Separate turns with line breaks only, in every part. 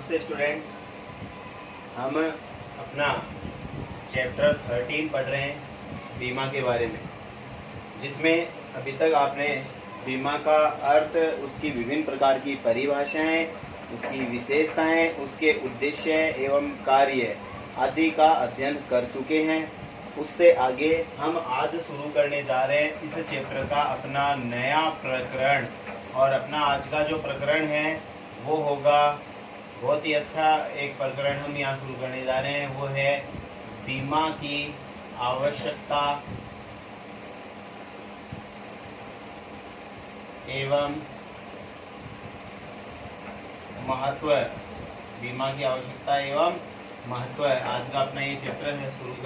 नमस्ते स्टूडेंट्स। हम अपना चैप्टर 13 पढ़ रहे हैं बीमा के बारे में, जिसमें अभी तक आपने बीमा का अर्थ, उसकी विभिन्न प्रकार की परिभाषाएं, उसकी विशेषताएं, उसके उद्देश्य एवं कार्य आदि का अध्ययन कर चुके हैं। उससे आगे हम आज शुरू करने जा रहे हैं इस चैप्टर का अपना नया प्रकरण। और अपना आज का जो प्रकरण है वो होगा बहुत ही अच्छा एक प्रकरण हम यहाँ शुरू करने जा रहे हैं। वो है बीमा की आवश्यकता एवं महत्व। बीमा की आवश्यकता एवं महत्व आज का अपना ये चैप्टर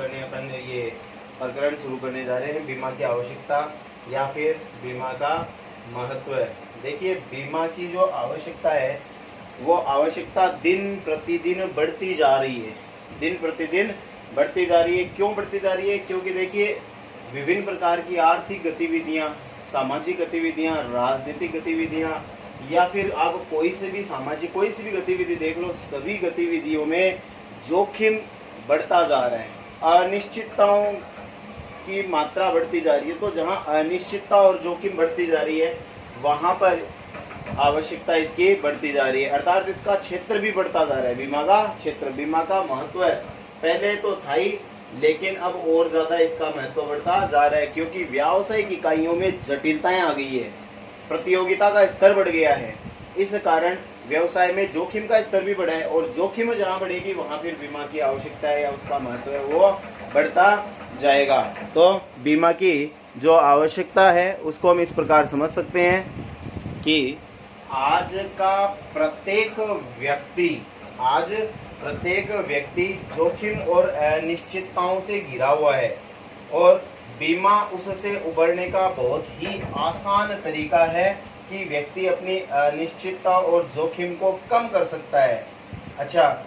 है। अपन ये प्रकरण शुरू करने जा रहे हैं, बीमा की आवश्यकता या फिर बीमा का महत्व। देखिए, बीमा की जो आवश्यकता है वो आवश्यकता दिन प्रतिदिन बढ़ती जा रही है, दिन प्रतिदिन बढ़ती जा रही है। क्यों बढ़ती जा रही है? क्योंकि देखिए, विभिन्न प्रकार की आर्थिक गतिविधियां, सामाजिक गतिविधियां, राजनीतिक गतिविधियां, या फिर आप कोई से भी सामाजिक कोई सी भी गतिविधि देख लो, सभी गतिविधियों में जोखिम बढ़ता जा रहा है, अनिश्चितताओं की मात्रा बढ़ती जा रही है। तो जहां अनिश्चितता और जोखिम बढ़ती जा रही है वहां पर आवश्यकता इसकी बढ़ती जा रही है, अर्थात इसका क्षेत्र भी बढ़ता जा रहा है। बीमा का क्षेत्र, बीमा का महत्व पहले तो था ही, लेकिन अब और ज्यादा इसका महत्व बढ़ता जा रहा है, क्योंकि व्यावसायिक इकाइयों में जटिलताएं आ गई है, प्रतियोगिता का स्तर बढ़ गया है। इस कारण व्यवसाय में जोखिम का स्तर भी बढ़ा है, और जोखिम जहां बढ़ेगी वहां फिर बीमा की आवश्यकता है या उसका महत्व है वो बढ़ता जाएगा। तो बीमा की जो आवश्यकता है उसको हम इस प्रकार समझ सकते हैं कि आज प्रत्येक व्यक्ति जोखिम और अनिश्चितताओं से घिरा हुआ है, और बीमा उससे उबरने का बहुत ही आसान तरीका है कि व्यक्ति अपनी अनिश्चितता और जोखिम को कम कर सकता है। अच्छा,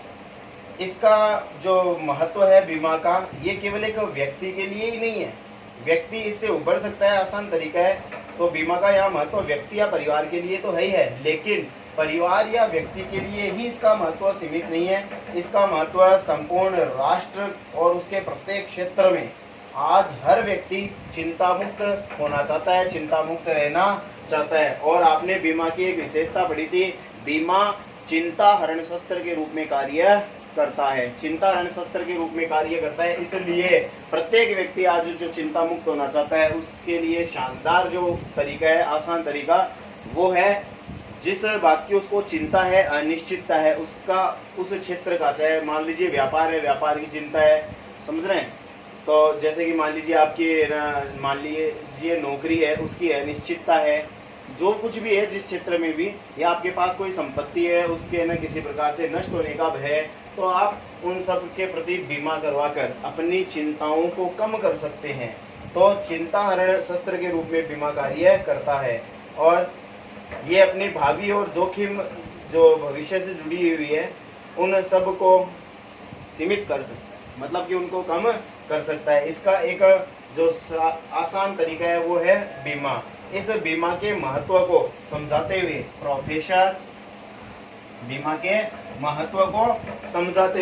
इसका जो महत्व है बीमा का, ये केवल एक व्यक्ति के लिए ही नहीं है, व्यक्ति इससे उबर सकता है, आसान तरीका है। तो बीमा का यह महत्व व्यक्ति या परिवार के लिए तो है ही है, लेकिन परिवार या व्यक्ति के लिए ही इसका महत्व सीमित नहीं है। इसका महत्व संपूर्ण राष्ट्र और उसके प्रत्येक क्षेत्र में आज हर व्यक्ति चिंता मुक्त होना चाहता है, चिंता मुक्त रहना चाहता है। और आपने बीमा की एक विशेषता पढ़ी थी, बीमा चिंता हरण शस्त्र के रूप में कार्य करता है, चिंता हरण शस्त्र के रूप में कार्य करता है। इसलिए प्रत्येक व्यक्ति आज जो चिंता मुक्त होना चाहता है उसके लिए शानदार जो तरीका है, आसान तरीका, वो है जिस बात की उसको चिंता है, अनिश्चितता है, उसका उस क्षेत्र का, चाहे मान लीजिए व्यापार है, व्यापार की चिंता है, समझ रहे हैं। तो जैसे कि मान लीजिए नौकरी है, उसकी अनिश्चितता है, जो कुछ भी है जिस क्षेत्र में भी, या आपके पास कोई संपत्ति है उसके न किसी प्रकार से नष्ट होने का भय है, तो आप उन सब के प्रति बीमा करवाकर अपनी चिंताओं को कम कर सकते हैं। तो चिंता हरण शस्त्र के रूप में बीमा कार्य करता है, और ये अपनी भावी और जोखिम जो भविष्य से जुड़ी हुई है उन सब को सीमित कर सकता है, मतलब कि उनको कम कर सकता है। इसका एक जो आसान तरीका है वो है बीमा। इस बीमा के महत्व को समझाते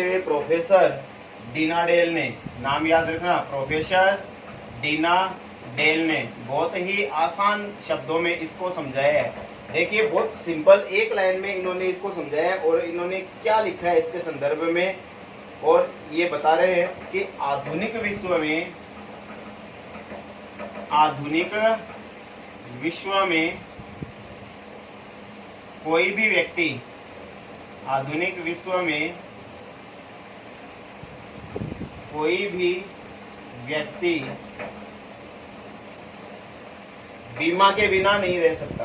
हुए प्रोफेसर डीना डेल ने, नाम याद रखना, प्रोफेसर डीना डेल ने बहुत ही आसान शब्दों में इसको समझाया है। देखिए, बहुत सिंपल एक लाइन में इन्होंने इसको समझाया है, और इन्होंने क्या लिखा है इसके संदर्भ में, और ये बता रहे हैं कि आधुनिक विश्व में कोई भी व्यक्ति बीमा के बिना नहीं रह सकता,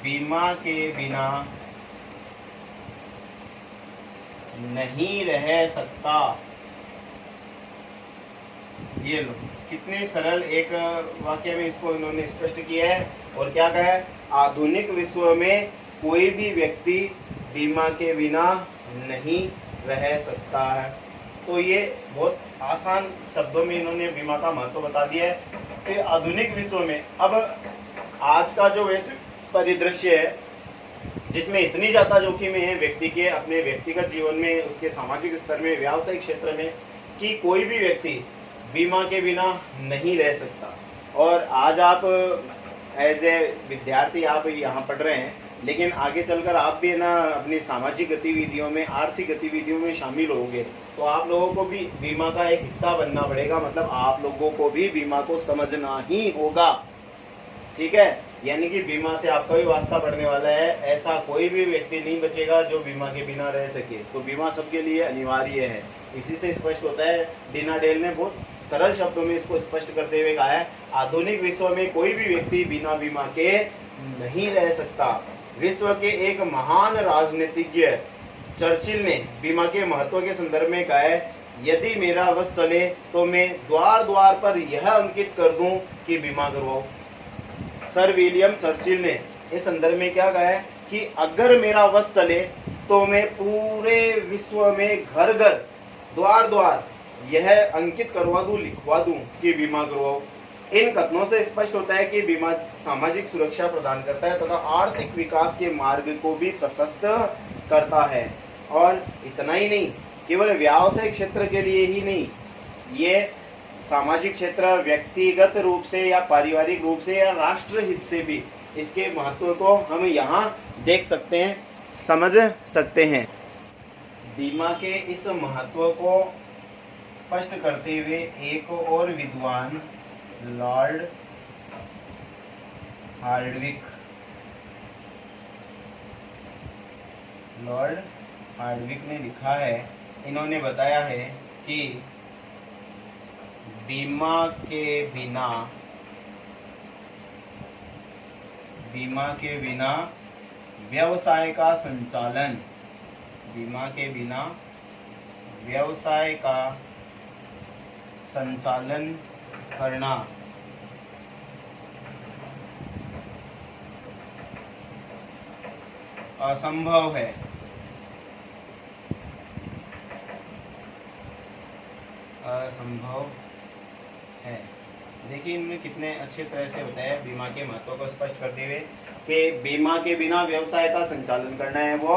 बीमा के बिना नहीं रह सकता। ये लो, कितने सरल एक वाक्य में इसको इन्होंने स्पष्ट किया है। और क्या कहा है? आधुनिक विश्व में कोई भी व्यक्ति बीमा के बिना नहीं रह सकता है। तो ये बहुत आसान शब्दों में इन्होंने बीमा का महत्व बता दिया है। फिर आधुनिक विश्व में अब आज का जो वैश्विक परिदृश्य है जिसमें इतनी ज्यादा जोखिम है व्यक्ति के अपने व्यक्तिगत जीवन में, उसके सामाजिक स्तर में, व्यावसायिक क्षेत्र में, कि कोई भी व्यक्ति बीमा के बिना नहीं रह सकता। और आज आप एज ए विद्यार्थी आप यहाँ पढ़ रहे हैं, लेकिन आगे चलकर आप भी ना अपनी सामाजिक गतिविधियों में, आर्थिक गतिविधियों में शामिल होंगे, तो आप लोगों को भी बीमा का एक हिस्सा बनना पड़ेगा। मतलब आप लोगों को भी बीमा को समझना ही होगा, ठीक है। यानी कि बीमा से आपका भी वास्ता पड़ने वाला है। ऐसा कोई भी व्यक्ति नहीं बचेगा जो बीमा के बिना रह सके। तो बीमा सबके लिए अनिवार्य है। इसी से स्पष्ट होता है, डीना डेल ने बहुत सरल शब्दों में इसको स्पष्ट करते हुए कहा है, आधुनिक विश्व में कोई भी व्यक्ति बिना बीमा के नहीं रह सकता। विश्व के एक महान राजनीतिज्ञ चर्चिल ने बीमा के महत्व के संदर्भ में कहा है, यदि मेरा वश चले तो मैं द्वार द्वार पर यह अंकित कर दूं कि बीमा करवाओ। सर विलियम चर्चिल ने इस संदर्भ में क्या कहा है कि अगर मेरा वश चले तो मैं पूरे विश्व में घर घर, द्वार द्वार यह अंकित करवा दूं, लिखवा दूं कि बीमा करवाओ। इन कथनों से स्पष्ट होता है कि बीमा सामाजिक सुरक्षा प्रदान करता है तथा आर्थिक विकास के मार्ग को भी प्रशस्त करता है। और इतना ही नहीं, केवल व्यावसायिक क्षेत्र के लिए ही नहीं, ये सामाजिक क्षेत्र, व्यक्तिगत रूप से या पारिवारिक रूप से या राष्ट्र हित से भी इसके महत्व को हम यहाँ देख सकते हैं, समझ सकते हैं। बीमा के इस महत्व को स्पष्ट करते हुए एक और विद्वान लॉर्ड हार्डविक ने लिखा है, इन्होंने बताया है कि बीमा के बिना व्यवसाय का संचालन करना असंभव है। देखिए इन्होंने कितने अच्छे तरह से बताया बीमा के महत्व को स्पष्ट करते हुए कि बीमा के बिना व्यवसाय का संचालन करना है वो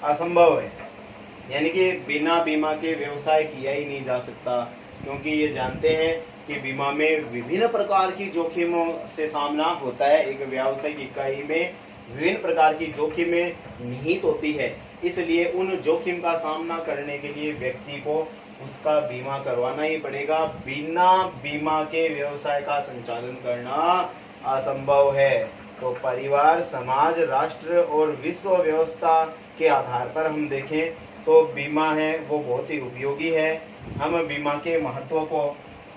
असंभव है। यानी कि बिना बीमा के व्यवसाय किया ही नहीं जा सकता, क्योंकि ये जानते हैं कि बीमा में विभिन्न प्रकार की जोखिमों से सामना होता है। एक व्यावसायिक इकाई में विभिन्न प्रकार की जोखिमें निहित होती है, इसलिए उन जोखिम का सामना करने के लिए व्यक्ति को उसका बीमा करवाना ही पड़ेगा। बिना बीमा के व्यवसाय का संचालन करना असंभव है। तो परिवार, समाज, राष्ट्र और विश्व व्यवस्था के आधार पर हम देखें तो बीमा है वो बहुत ही उपयोगी है। हम बीमा के महत्व को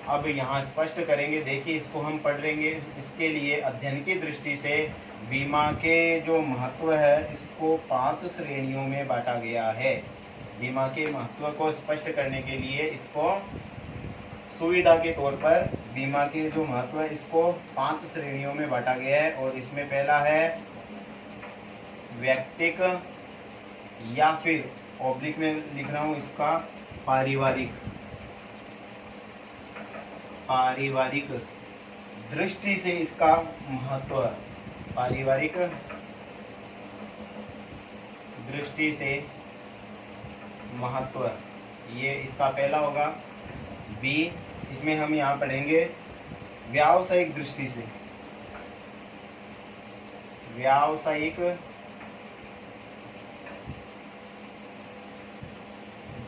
अब यहाँ स्पष्ट करेंगे। देखिए इसको हम पढ़ लेंगे। इसके लिए अध्ययन की दृष्टि से बीमा के जो महत्व है इसको 5 श्रेणियों में बांटा गया है। बीमा के महत्व को स्पष्ट करने के लिए इसको सुविधा के तौर पर बीमा के जो महत्व है इसको 5 श्रेणियों में बांटा गया है। और इसमें पहला है व्यक्तिक, या फिर ऑब्लिक में लिख रहा हूँ इसका पारिवारिक दृष्टि से इसका महत्व, पारिवारिक दृष्टि से महत्व, ये इसका पहला होगा। बी, इसमें हम यहाँ पढ़ेंगे व्यावसायिक दृष्टि से, व्यावसायिक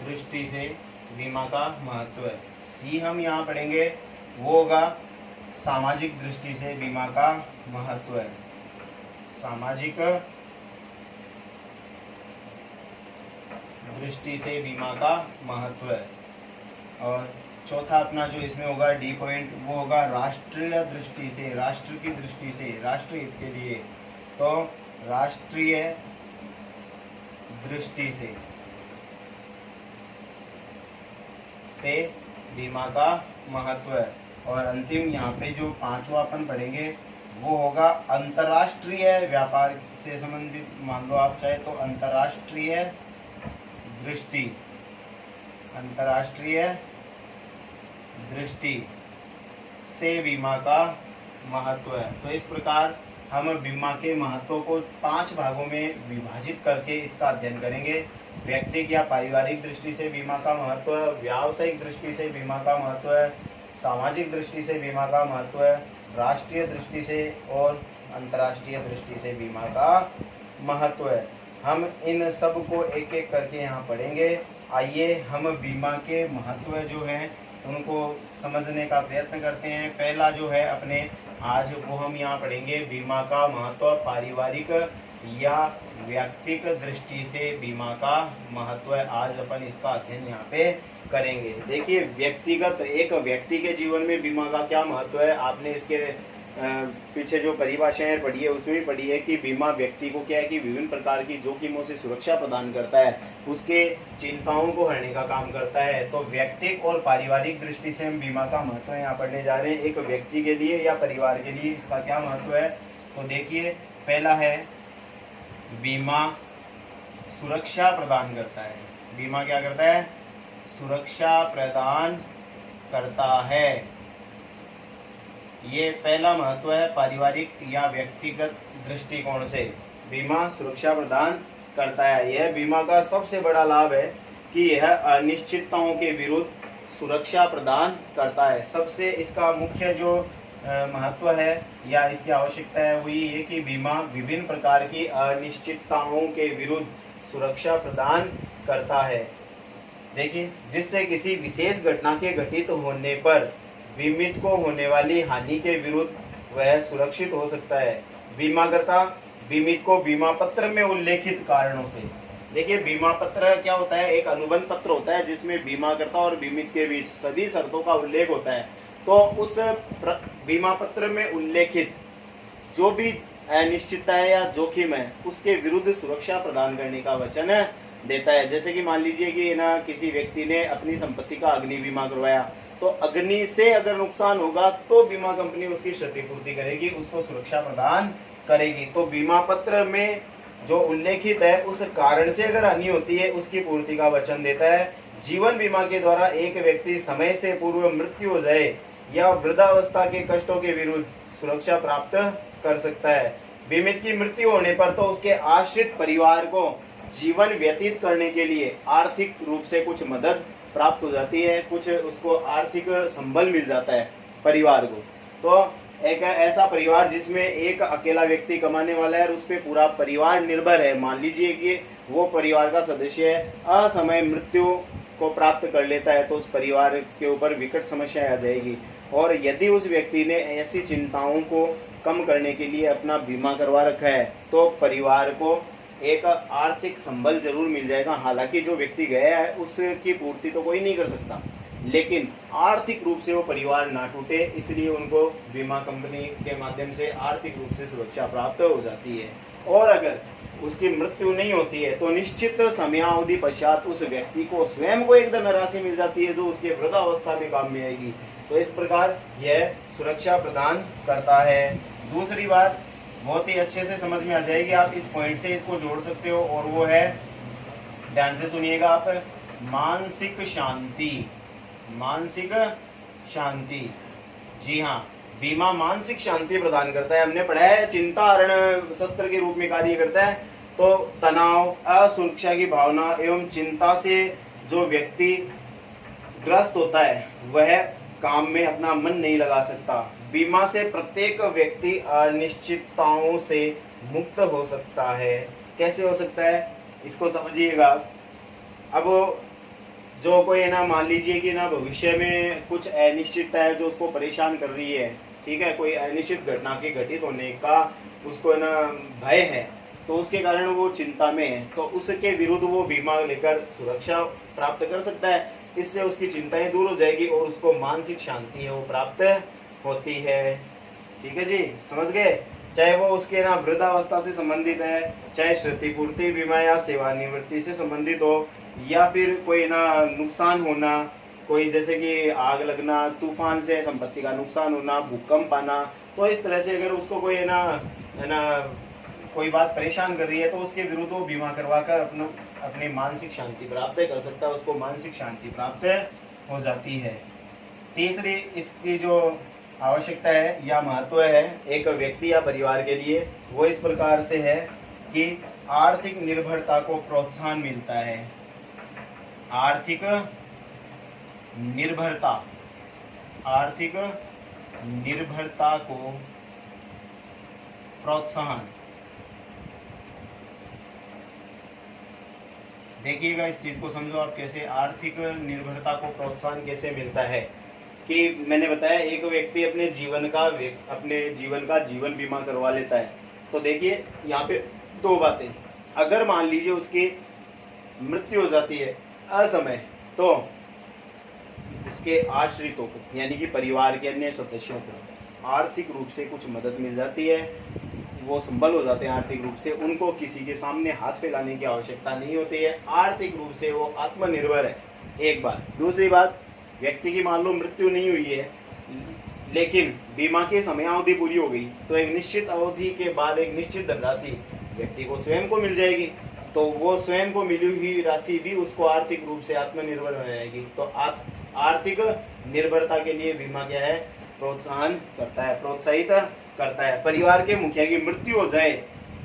दृष्टि से बीमा का महत्व है। सी हम यहाँ पढ़ेंगे वो होगा सामाजिक दृष्टि से बीमा का महत्व है, सामाजिक दृष्टि से बीमा का महत्व है। और चौथा अपना जो इसमें होगा डी पॉइंट वो होगा राष्ट्रीय दृष्टि से, राष्ट्र की दृष्टि से, राष्ट्र हित के लिए। तो राष्ट्रीय दृष्टि से बीमा का महत्व है। और अंतिम यहाँ पे जो 5वां अपन पढ़ेंगे वो होगा अंतर्राष्ट्रीय व्यापार से संबंधित, मान लो आप चाहे तो अंतर्राष्ट्रीय दृष्टि, अंतर्राष्ट्रीय दृष्टि से बीमा का महत्व है। तो इस प्रकार हम बीमा के महत्व को 5 भागों में विभाजित करके इसका अध्ययन करेंगे। व्यक्तिगत या पारिवारिक दृष्टि से बीमा का महत्व, व्यावसायिक दृष्टि से बीमा का महत्व, सामाजिक दृष्टि से बीमा का महत्व, राष्ट्रीय दृष्टि से और अंतर्राष्ट्रीय दृष्टि से बीमा का महत्व है। हम इन सब को एक एक करके यहाँ पढ़ेंगे। आइए हम बीमा के महत्व जो हैं उनको समझने का प्रयत्न करते हैं। पहला जो है अपने आज वो हम यहाँ पढ़ेंगे, बीमा का महत्व पारिवारिक या व्यक्तिगत दृष्टि से बीमा का महत्व है। आज अपन इसका अध्ययन यहाँ पे करेंगे। देखिए, व्यक्तिगत, एक व्यक्ति के जीवन में बीमा का क्या महत्व है, आपने इसके पीछे जो परिभाषाएं पढ़ी है उसमें भी पढ़ी है कि बीमा व्यक्ति को क्या है कि विभिन्न प्रकार की जोखिमों से सुरक्षा प्रदान करता है, उसके चिंताओं को हरने का काम करता है। तो व्यक्तिगत और पारिवारिक दृष्टि से हम बीमा का महत्व यहाँ पढ़ने जा रहे हैं। एक व्यक्ति के लिए या परिवार के लिए इसका क्या महत्व है, तो देखिए, पहला है बीमा सुरक्षा प्रदान करता है। बीमा क्या करता है, सुरक्षा प्रदान करता है। ये पहला महत्व है। पारिवारिक या व्यक्तिगत दृष्टिकोण से बीमा सुरक्षा प्रदान करता है। यह बीमा का सबसे बड़ा लाभ है कि यह अनिश्चितताओं के विरुद्ध सुरक्षा प्रदान करता है। सबसे इसका मुख्य जो महत्व है या इसकी आवश्यकता है वो ये कि बीमा विभिन्न प्रकार की अनिश्चितताओं के विरुद्ध सुरक्षा प्रदान करता है। देखिए, जिससे किसी विशेष घटना के घटित होने पर बीमित को होने वाली हानि के विरुद्ध वह सुरक्षित हो सकता है। बीमाकर्ता बीमित को बीमा पत्र में उल्लेखित कारणों से, देखिए, बीमा पत्र क्या होता है, एक अनुबंध पत्र होता है जिसमें बीमाकर्ता और बीमित के बीच सभी शर्तों का उल्लेख होता है। तो उस बीमा पत्र में उल्लेखित जो भी अनिश्चितता है या जोखिम है उसके विरुद्ध सुरक्षा प्रदान करने का वचन देता है। जैसे कि मान लीजिए कि ना किसी व्यक्ति ने अपनी संपत्ति का अग्नि बीमा करवाया, तो अग्नि से अगर नुकसान होगा तो बीमा कंपनी उसकी क्षतिपूर्ति करेगी, उसको सुरक्षा प्रदान करेगी। तो बीमा पत्र में जो उल्लेखित है उस कारण से अगर हानि होती है उसकी पूर्ति का वचन देता है। जीवन बीमा के द्वारा एक व्यक्ति समय से पूर्व मृत्यु हो जाए या वृद्धावस्था के कष्टों के विरुद्ध सुरक्षा प्राप्त कर सकता है। बीमित की मृत्यु होने पर तो उसके आश्रित परिवार को जीवन व्यतीत करने के लिए आर्थिक रूप से कुछ मदद प्राप्त हो जाती है, कुछ उसको आर्थिक संबल मिल जाता है परिवार को। तो एक ऐसा परिवार जिसमें एक अकेला व्यक्ति कमाने वाला है और उस पर पूरा परिवार निर्भर है, मान लीजिए कि वो परिवार का सदस्य असमय मृत्यु को प्राप्त कर लेता है, तो उस परिवार के ऊपर विकट समस्या आ जाएगी। और यदि उस व्यक्ति ने ऐसी चिंताओं को कम करने के लिए अपना बीमा करवा रखा है तो परिवार को एक आर्थिक संबल जरूर मिल जाएगा। हालांकि जो व्यक्ति गया है उसकी पूर्ति तो कोई नहीं कर सकता, लेकिन आर्थिक रूप से वो परिवार ना टूटे, इसलिए उनको बीमा कंपनी के माध्यम से आर्थिक रूप से सुरक्षा प्राप्त हो जाती है। और अगर उसकी मृत्यु नहीं होती है तो निश्चित समयावधि पश्चात उस व्यक्ति को स्वयं को एक धनराशि मिल जाती है जो उसके वृद्धावस्था में काम में आएगी। तो इस प्रकार यह सुरक्षा प्रदान करता है। दूसरी बात बहुत ही अच्छे से समझ में आ जाएगी, आप इस पॉइंट से इसको जोड़ सकते हो, और वो है, ध्यान से सुनिएगा आप, मानसिक शांति। मानसिक शांति, जी हाँ, बीमा मानसिक शांति प्रदान करता है। हमने पढ़ा है चिंता हरण शस्त्र के रूप में कार्य करता है। तो तनाव, असुरक्षा की भावना एवं चिंता से जो व्यक्ति ग्रस्त होता है वह काम में अपना मन नहीं लगा सकता। बीमा से प्रत्येक व्यक्ति अनिश्चितताओं से मुक्त हो सकता है। कैसे हो सकता है, इसको समझिएगा। अब जो कोई है ना, मान लीजिए कि ना भविष्य में कुछ अनिश्चितता है जो उसको परेशान कर रही है, ठीक है, कोई अनिश्चित घटना के घटित होने का उसको ना भय है, तो उसके कारण वो चिंता में है, तो उसके विरुद्ध वो बीमा लेकर सुरक्षा प्राप्त कर सकता है। इससे उसकी चिंताएं दूर हो जाएगी और उसको मानसिक शांति है वो प्राप्त होती है। ठीक है जी, समझ गए। चाहे वो उसके ना वृद्धावस्था से संबंधित है, चाहे क्षतिपूर्ति बीमा या सेवानिवृत्ति से संबंधित हो, या फिर कोई ना नुकसान होना, कोई जैसे कि आग लगना, तूफान से संपत्ति का नुकसान होना, भूकंप आना, तो इस तरह से अगर उसको कोई है ना कोई बात परेशान कर रही है तो उसके विरुद्ध वो बीमा करवा कर अपनी मानसिक शांति प्राप्त कर सकता है, उसको मानसिक शांति प्राप्त हो जाती है। तीसरी इसकी जो आवश्यकता है या महत्व है एक व्यक्ति या परिवार के लिए, वो इस प्रकार से है कि आर्थिक निर्भरता को प्रोत्साहन मिलता है। आर्थिक निर्भरता, आर्थिक निर्भरता को प्रोत्साहन। देखिएगा इस चीज को समझो आप, कैसे आर्थिक निर्भरता को प्रोत्साहन कैसे मिलता है। कि मैंने बताया एक व्यक्ति अपने जीवन का जीवन बीमा करवा लेता है, तो देखिए यहाँ पे दो बातें। अगर मान लीजिए उसकी मृत्यु हो जाती है असमय, तो उसके आश्रितों को यानी कि परिवार के अन्य सदस्यों को आर्थिक रूप से कुछ मदद मिल जाती है, वो संबल हो जाते हैं आर्थिक रूप से, उनको किसी के सामने हाथ फैलाने की आवश्यकता नहीं होती है, आर्थिक रूप से वो आत्मनिर्भर है। एक बात। दूसरी बात, व्यक्ति की मान लो मृत्यु नहीं हुई है लेकिन बीमा की समयावधि पूरी हो गई, तो एक निश्चित अवधि के बाद एक निश्चित धनराशि व्यक्ति को स्वयं को मिल जाएगी, तो वो स्वयं को मिली हुई राशि भी उसको आर्थिक रूप से आत्मनिर्भर हो जाएगी। तो आर्थिक निर्भरता के लिए बीमा क्या है, प्रोत्साहन करता है, प्रोत्साहित करता है। परिवार के मुखिया की मृत्यु हो जाए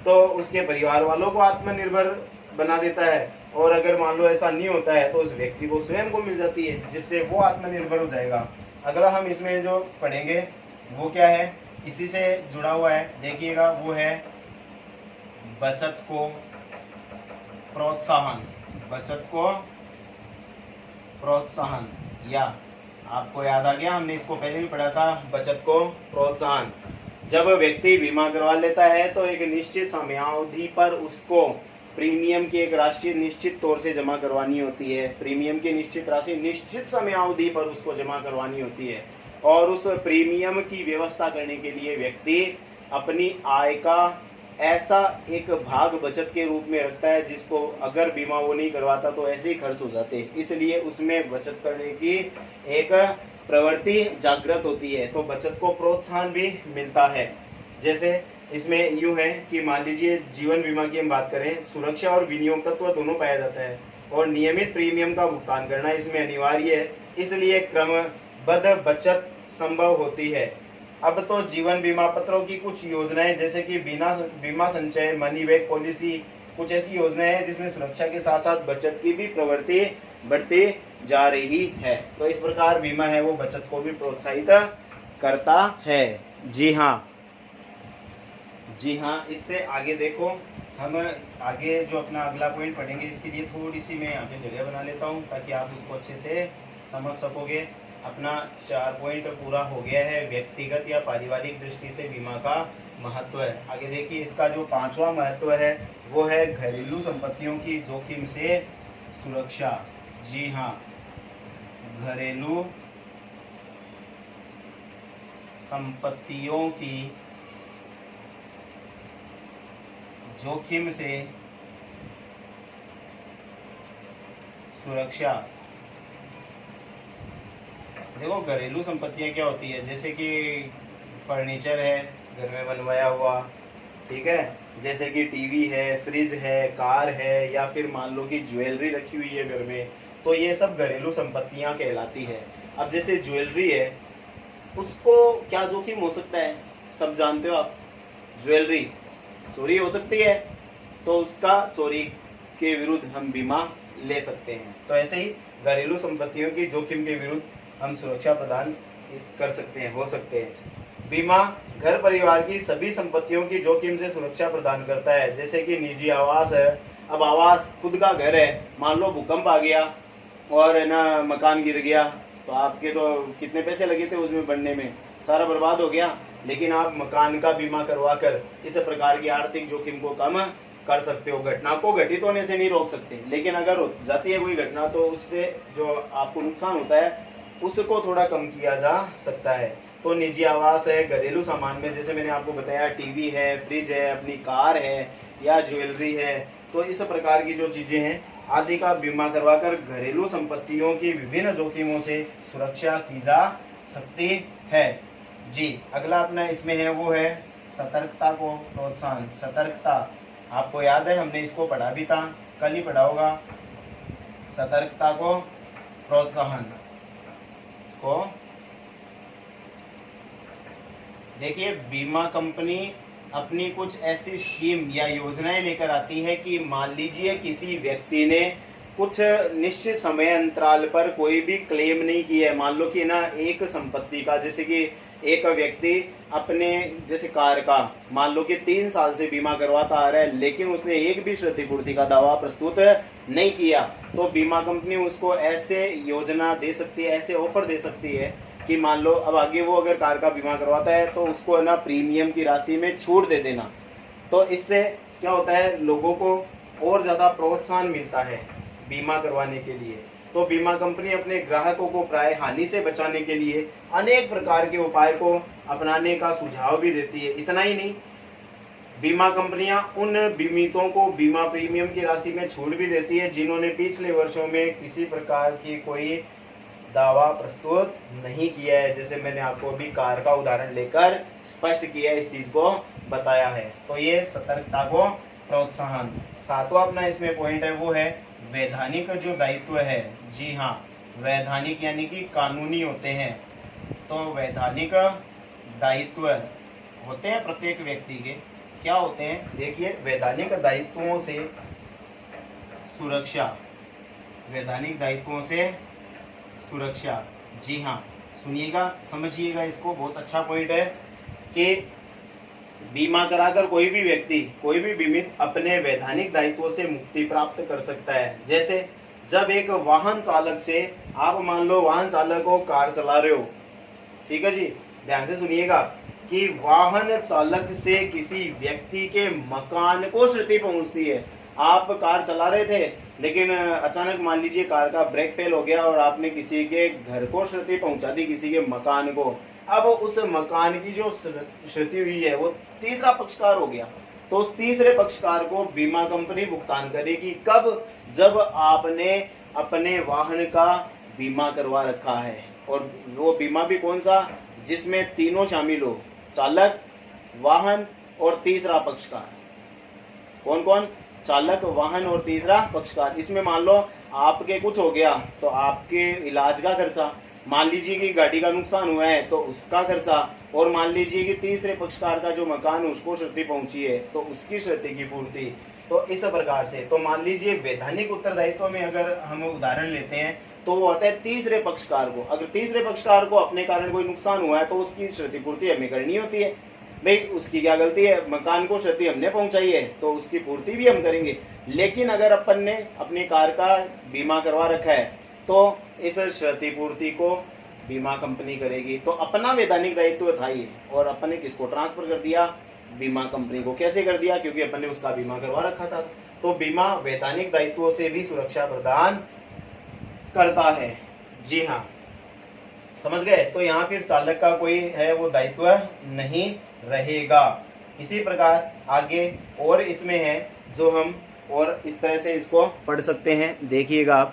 तो उसके परिवार वालों को आत्मनिर्भर बना देता है, और अगर मान लो ऐसा नहीं होता है तो उस व्यक्ति को स्वयं को मिल जाती है, जिससे वो आत्मनिर्भर हो जाएगा। अगला हम इसमें जो पढ़ेंगे वो क्या है, इसी से जुड़ा हुआ है, देखिएगा, वो है बचत को प्रोत्साहन। बचत को प्रोत्साहन, या आपको याद आ गया, हमने इसको पहले भी पढ़ा था, बचत को प्रोत्साहन। जब व्यक्ति बीमा करवा लेता है तो एक निश्चित समयावधि पर उसको प्रीमियम की एक राशि निश्चित तौर से जमा करवानी होती है। प्रीमियम की निश्चित राशि निश्चित समयावधि पर उसको जमा करवानी होती है, और उस प्रीमियम की व्यवस्था करने के लिए व्यक्ति अपनी आय का ऐसा एक भाग बचत के रूप में रखता है जिसको अगर बीमा वो नहीं करवाता तो ऐसे ही खर्च हो जाते, इसलिए उसमें बचत करने की एक प्रवृत्ति जागृत होती है, तो बचत को प्रोत्साहन भी मिलता है। जैसे इसमें यूं है कि मान लीजिए जीवन बीमा की हम बात करें, सुरक्षा और विनियोग तत्व दोनों पाया जाता है, और नियमित प्रीमियम का भुगतान करना इसमें अनिवार्य है, इसलिए क्रमबद्ध बचत संभव होती है। अब तो जीवन बीमा पत्रों की कुछ योजनाएं जैसे कि बीमा संचय, मनी बैक पॉलिसी, कुछ ऐसी योजनाएं हैं जिसमें सुरक्षा के साथ साथ बचत की भी प्रवृत्ति बढ़ती जा रही है। तो इस प्रकार बीमा है वो बचत को भी प्रोत्साहित करता है। जी हाँ, जी हाँ। इससे आगे देखो, हम आगे जो अपना अगला पॉइंट पढ़ेंगे, इसके लिए थोड़ी सी मैं यहाँ पे जगह बना लेता हूँ ताकि आप उसको अच्छे से समझ सकोगे। अपना 4 पॉइंट पूरा हो गया है, व्यक्तिगत या पारिवारिक दृष्टि से बीमा का महत्व है। आगे देखिए, इसका जो 5वां महत्व है वो है घरेलू संपत्तियों की जोखिम से सुरक्षा। जी हाँ, घरेलू संपत्तियों की जोखिम से सुरक्षा। देखो, घरेलू संपत्तियां क्या होती है, जैसे कि फर्नीचर है घर में बनवाया हुआ, ठीक है, जैसे कि टीवी है, फ्रिज है, कार है, या फिर मान लो कि ज्वेलरी रखी हुई है घर में, तो ये सब घरेलू संपत्तियां कहलाती है। अब जैसे ज्वेलरी है, उसको क्या जोखिम हो सकता है, सब जानते हो आप, ज्वेलरी चोरी हो सकती है, तो उसका चोरी के विरुद्ध हम बीमा ले सकते हैं। तो ऐसे ही घरेलू संपत्तियों की जोखिम के विरुद्ध हम सुरक्षा प्रदान कर सकते हैं, हो सकते हैं। बीमा घर परिवार की सभी संपत्तियों की जोखिम से सुरक्षा प्रदान करता है, जैसे कि निजी आवास है। अब आवास खुद का घर है, मान लो भूकंप आ गया और है ना मकान गिर गया, तो आपके तो कितने पैसे लगे थे उसमें बनने में, सारा बर्बाद हो गया, लेकिन आप मकान का बीमा करवा कर इस प्रकार की आर्थिक जोखिम को कम कर सकते हो। घटना को घटित होने से नहीं रोक सकते, लेकिन अगर हो जाती है कोई घटना तो उससे जो आपको नुकसान होता है उसको थोड़ा कम किया जा सकता है। तो निजी आवास है, घरेलू सामान में जैसे मैंने आपको बताया टीवी है, फ्रिज है, अपनी कार है या ज्वेलरी है, तो इस प्रकार की जो चीजें हैं आदि का बीमा करवाकर घरेलू संपत्तियों की विभिन्न जोखिमों से सुरक्षा की जा सकती है। जी, अगला अपना इसमें है वो है सतर्कता को प्रोत्साहन। सतर्कता आपको याद है, हमने इसको पढ़ा भी था, कल ही पढ़ा होगा। सतर्कता को प्रोत्साहन को देखिए, बीमा कंपनी अपनी कुछ ऐसी स्कीम या योजनाएं लेकर आती है कि मान लीजिए किसी व्यक्ति ने कुछ निश्चित समय अंतराल पर कोई भी क्लेम नहीं किया है। मान लो कि ना एक संपत्ति का, जैसे कि एक व्यक्ति अपने जैसे कार का मान लो कि 3 साल से बीमा करवाता आ रहा है, लेकिन उसने एक भी क्षतिपूर्ति का दावा प्रस्तुत नहीं किया, तो बीमा कंपनी उसको ऐसे योजना दे सकती है, ऐसे ऑफर दे सकती है कि मान लो अब आगे वो अगर कार का बीमा करवाता है तो उसको है ना प्रीमियम की राशि में छूट दे देना। तो इससे क्या होता है, लोगों को और ज़्यादा प्रोत्साहन मिलता है बीमा करवाने के लिए। तो बीमा कंपनी अपने ग्राहकों को प्राय हानि से बचाने के लिए अनेक प्रकार के उपाय को अपनाने का सुझाव भी देती है। इतना ही नहीं, बीमा कंपनियां उन बीमितों को बीमा प्रीमियम की राशि में छूट भी देती है जिन्होंने पिछले वर्षों में किसी प्रकार की कोई दावा प्रस्तुत नहीं किया है। जैसे मैंने आपको अभी कार का उदाहरण लेकर स्पष्ट किया, इस चीज को बताया है। तो ये सतर्कता को प्रोत्साहन। सातवां अपना इसमें पॉइंट है वो है वैधानिक जो दायित्व है। जी हाँ, वैधानिक यानी कि कानूनी होते हैं। तो वैधानिक दायित्व होते हैं प्रत्येक व्यक्ति के। क्या होते हैं, देखिए, वैधानिक दायित्वों से सुरक्षा। वैधानिक दायित्वों से सुरक्षा, जी हाँ, सुनिएगा, समझिएगा इसको, बहुत अच्छा पॉइंट है कि बीमा कराकर कोई भी व्यक्ति, कोई भी बीमित अपने वैधानिक दायित्वों से मुक्ति प्राप्त कर सकता है। जैसे जब एक वाहन चालक से, आप मान लो वाहन चालक हो, कार चला रहे हो, ठीक है जी, ध्यान से सुनिएगा, कि वाहन चालक से किसी व्यक्ति के मकान को क्षति पहुंचती है। आप कार चला रहे थे, लेकिन अचानक मान लीजिए कार का ब्रेक फेल हो गया और आपने किसी के घर को क्षति पहुंचा दी, किसी के मकान को। अब उस मकान की जो क्षति हुई है वो तीसरा पक्षकार हो गया। तो उस तीसरे पक्षकार को बीमा कंपनी भुगतान करेगी। कब? जब आपने अपने वाहन का बीमा करवा रखा है, और वो बीमा भी कौन सा, जिसमें तीनों शामिल हो, चालक, वाहन और तीसरा पक्षकार। कौन कौन? चालक, वाहन और तीसरा पक्षकार। इसमें मान लो आपके कुछ हो गया तो आपके इलाज का खर्चा, मान लीजिए कि गाड़ी का नुकसान हुआ है तो उसका खर्चा, और मान लीजिए कि तीसरे पक्षकार का जो मकान उसको क्षति पहुंची है तो उसकी क्षति की पूर्ति। तो इस प्रकार से, तो मान लीजिए वैधानिक उत्तरदायित्व में अगर हम उदाहरण लेते हैं तो वो होता है तीसरे पक्षकार को। अगर तीसरे पक्षकार को अपने कारण कोई नुकसान हुआ है तो उसकी क्षतिपूर्ति हमें करनी होती है। भाई उसकी क्या गलती है, मकान को क्षति हमने पहुंचाई है तो उसकी पूर्ति भी हम करेंगे। लेकिन अगर अपन ने अपनी कार का बीमा करवा रखा है तो इस क्षतिपूर्ति को बीमा कंपनी करेगी। तो अपना वैधानिक दायित्व था ये, और अपन ने किसको ट्रांसफर कर दिया, बीमा कंपनी को। कैसे कर दिया? क्योंकि अपन ने उसका बीमा करवा रखा था। तो बीमा वैधानिक दायित्वों से भी सुरक्षा प्रदान करता है। जी हाँ, समझ गए। तो यहाँ फिर चालक का कोई है वो दायित्व नहीं रहेगा। इसी प्रकार आगे और इसमें है जो हम और इस तरह से इसको पढ़ सकते हैं, देखिएगा आप।